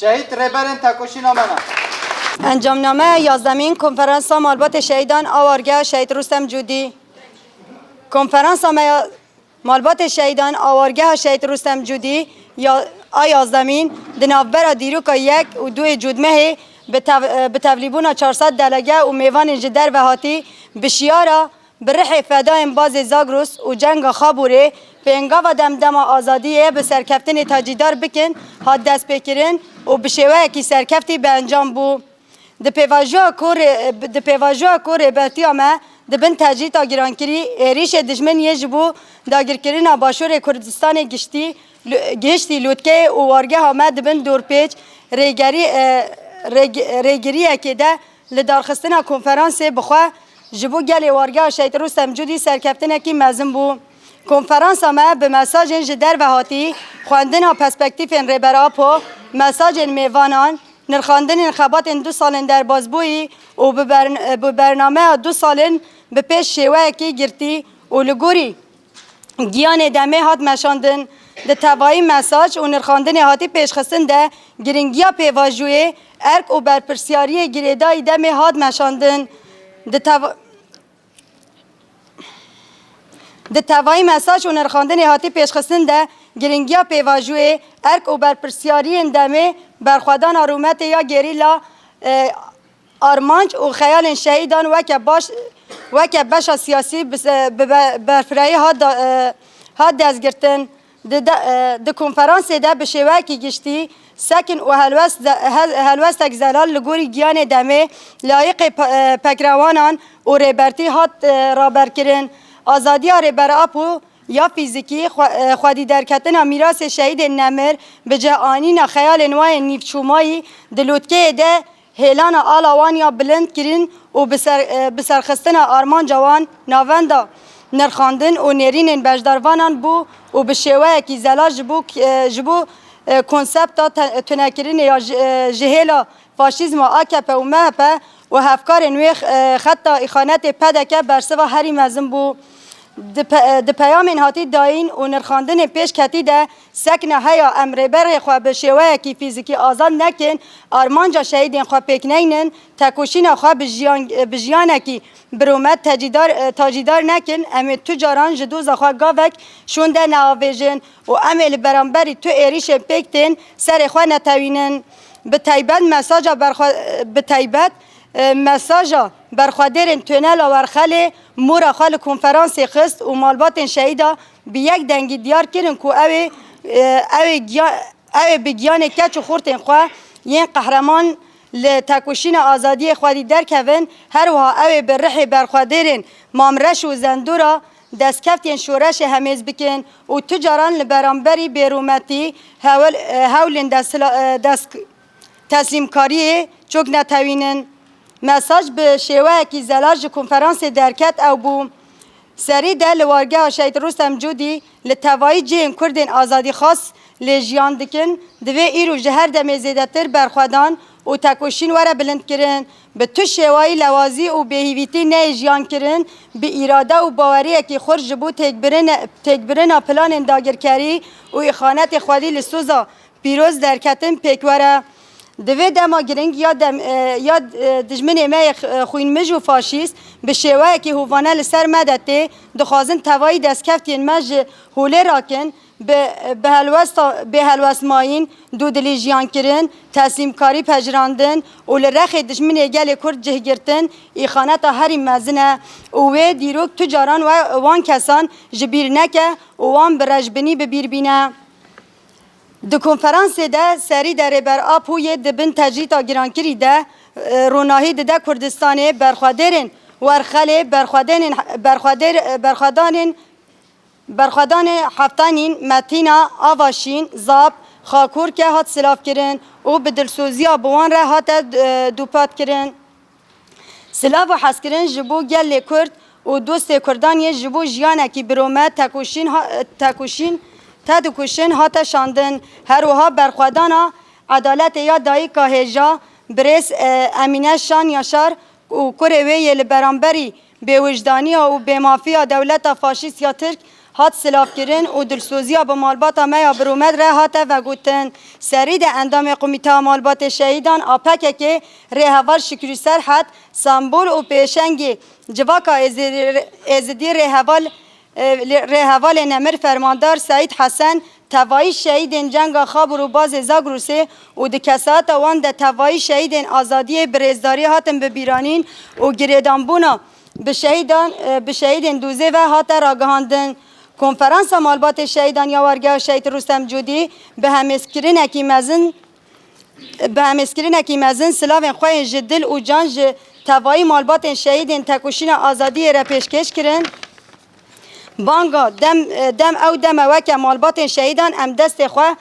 شهید رهبرین تکوشی نامه انجام نامه 11مین کنفرانس مالبات شهیدان آوارگاه شهید رستم جودی. کنفرانس مالبات شهیدان آوارگاه شهید رستم جودی یا 11مین دنابرا دیروکا 1 و 2 جودمه به تولیبون 400 دلگه و میوان جدر و هاتی بشیارا برح فدایم باز زاگروس و جنگ خابوره به انگاو دمدم آزادیه به سرکفتن تاجیدار بکن ها دست بکرن و بشوه کی سرکفتی به انجام بو د پیواژو کور برتیا ما د بن تاجی تا گرانکری ریش دشمن یجبو داگرکرین باشور کردستان گشتی لوتکه و وارگه ها د بن دورپیچ ریگری که ده لدارخستنا کنفرانس بخوا جبو گل وارگه شهید رستم جودی سرکفتن کی مزم بو کنفرانس ما به مساج جدر و هاتی خواندن پرسپکتیف رهبر آپو مساج میوانان نرخاندن انتخابات 2 سال در بازبویی و به برنامه 2 سال به پیش شیوه کی گرتی و لگوری گیان دمه هات مشاندن ده توایی مساج و نرخاندن هاتی پیشخستن ده گرنگیا پیواجوی ارک و برپرسیاری گریدای دمه هات مشاندن ده توایی مساج و نرخاندن هاتی پیشخستن ده گرنگیا پیواجوی ارک و برپرسیاری اندامه برخوادان آرومت یا گریلا آرمانج و خیال شهیدان وکه باش سیاسی برفرایی ها دزگرتن ده کنفرانس ده به شوکی گشتی سکن و هلوست اگزلال لگوری گیان دمه لایق پکروانان و ریبرتی هات رابر کرن آزادی رهبر آپو یا فیزیکی خودی درکتن میراث شهید نمر به جهانی خیال نوای نیفچومایی دلوتکه ده هیلان آلاوانیا بلند کرین و بسرخستن آرمان جوان ناوندا نرخاندن و نرین بجداروانان بو و به شیوه کی زلاج جبو کنسپتا تنکرین یا جهیلا فاشیزم و آکپ و مهپ و هفکار نوی خطا اخانت پدکه برسوا هری مزم بو د پیام هاتی داین و نرخاندن پیش کتی ده سکنه هیا امر بر خو به شوه کی فیزیکی آزاد نکن آرمانجا شهیدین خو پکنینن تکوشین خو به جیان کی برومت تاجیدار نکن ام تجاران جدوز خو گاوک شونده ناویژن و عمل برانبری تو ایریش پکتن سر خو نتوینن به تایبت مساجا به تایبت مساجا برخوادرین تونل و ورخل مورا خال کنفرانس خست و مالبات شهیدا به یک دنگی دیار کردن که اوه بگیان کچ و خورتین خواه یین قهرمان لتکوشین آزادی خودی درکوین هر وها اوه به رح برخوادرین مامرش و زندورا دستکفتین شورش همیز بکن و تجاران لبرانبری بیرومتی هولین تسلیم کاری چوک نتوینن مساج به شیوه کی زلاج کنفرانس درکت او بو سری ده لوارگاه شهید رستم جودی لتوایی جین کردین آزادی خاص لجیان دکن دوی ایرو جهر دم زیدتر برخوادان و تکوشین وره بلند کرن به تو شیوهی لوازی و بهیویتی نه جیان کرن به اراده و باوری کی خرج بو تکبرن پلان داگرکاری و اخانت خودی لسوزا پیروز درکتن پیکوره دوی دما گرنگ یا دجمن ما خوین مج و فاشیست به شیوه که هوانه لسر مدته دخوازن توایی دستکفتین مج هوله راکن به هلوست ماین دو دلی جیان کرن تسلیم کاری پجراندن و لرخ دجمن گل کرد جه گرتن ایخانت هری مزنه و دیروک تجاران و وان کسان جبیر نکه و وان برجبنی ببیر بینه د کنفرانس ده سری در بر آپوی دبن تجریتا گرانکری ده روناهی ده کردستان برخوادرین ورخل برخوادان هفتانین متینا آواشین زاب خاکور که هات سلاف کرن و به دلسوزیا بوان را هات دوپات کرن سلاف و حس کرن جبو گل کرد و دوست کردانی جبو جیانه کی برومت تکوشین تدکوشن هات شاندن هر وها برخوادانا عدالت یا دایی که هجا برس امینه شان یاشار و کره وی برانبری به وجدانی و به مافیا دولت فاشیست یا ترک هات سلاف کرن و دلسوزیا به مالباتا میا برومد ره هاته و گوتن سرید اندام قومیته مالبات شهیدان آپکه که رهوال شکری سرحد سامبول و پیشنگی جواکا ازدی رهوال نمر فرماندار سعید حسن توایی شهیدین جنگ خواب رو باز زاگروسه و دکسات وان ده توایی شهیدین آزادی برزداری هاتن به بیرانین و گریدان بونا به شهیدین دوزه و هات راگهاندن کنفرانس مالبات شهیدان یاورگاه شهید رستم جودی به همسکرین اکی مزن سلاوین خواه جدل و جان توایی مالبات شهیدین تکوشین آزادی را پیشکش کرن بانگا دم او دم وکه مالبات شهیدان ام دست خواه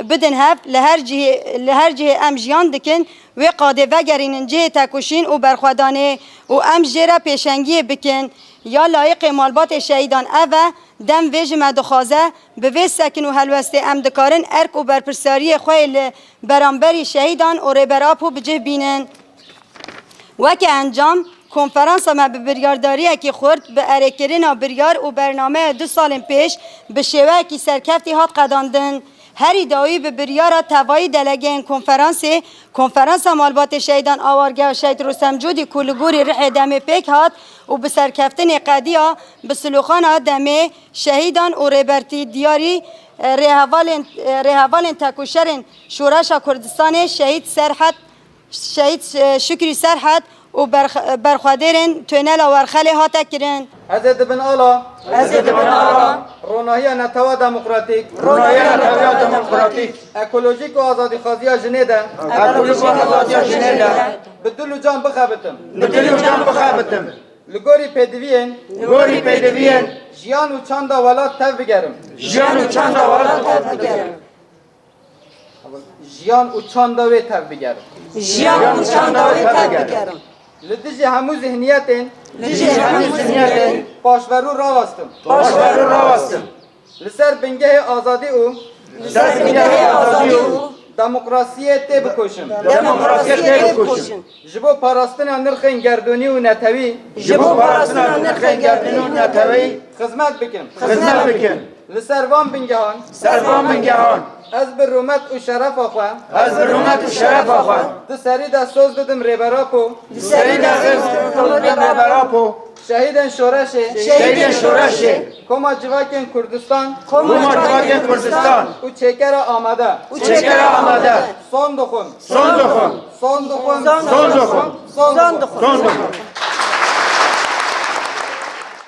بدن هف لهر جه ام جیان دکن و قاده وگرین جه تکوشین و برخوادانه و ام جه پیشنگی بکن یا لایق مالبات شهیدان اوه دم ویج مدخوازه به وی سکن و هلوسته ام دکارن ارک و برپرساری خواه برانبری شهیدان و ریبراپو بجه بینن وکه انجام کنفرانس ما به بریارداری که خورد به ارکرین بریار و برنامه 2 سال پیش به شیوه که سرکفتی هات قداندن هری دایی به بریار توایی دلگه کنفرانس مالبات شهیدان آوارگاه شهید رستم جودی کلگوری رح دم پیک هات و به سرکفتن قدیا به سلوخان دم شهیدان و ریبرتی دیاری رهوال تکوشرین شورش کردستان شهید شکری سرحد و برخوادرین تونل ورخلی هاته کرن حضرت بن آلا روناهی نتوا دموکراتیک اکولوژیک و آزادی خوازی جنیده به دل و جان بخابتم لگوری پیدوین جیان و چند ولات تف بگرم جیان و چند وی تف بگرم لدیجی همو ذهنیتین پاشورو راوستم لسر بنگه آزادی او دموکراسی تی بکوشم جبو پاراستن نرخین گردونی و نتوی خدمت بکن لسر وان بنگهان از بر رومت و شرف آخواه دو سری دا سوز دادم ریبراپو شهیدن شورشه کما جواکن کردستان و چکر آمده son dokun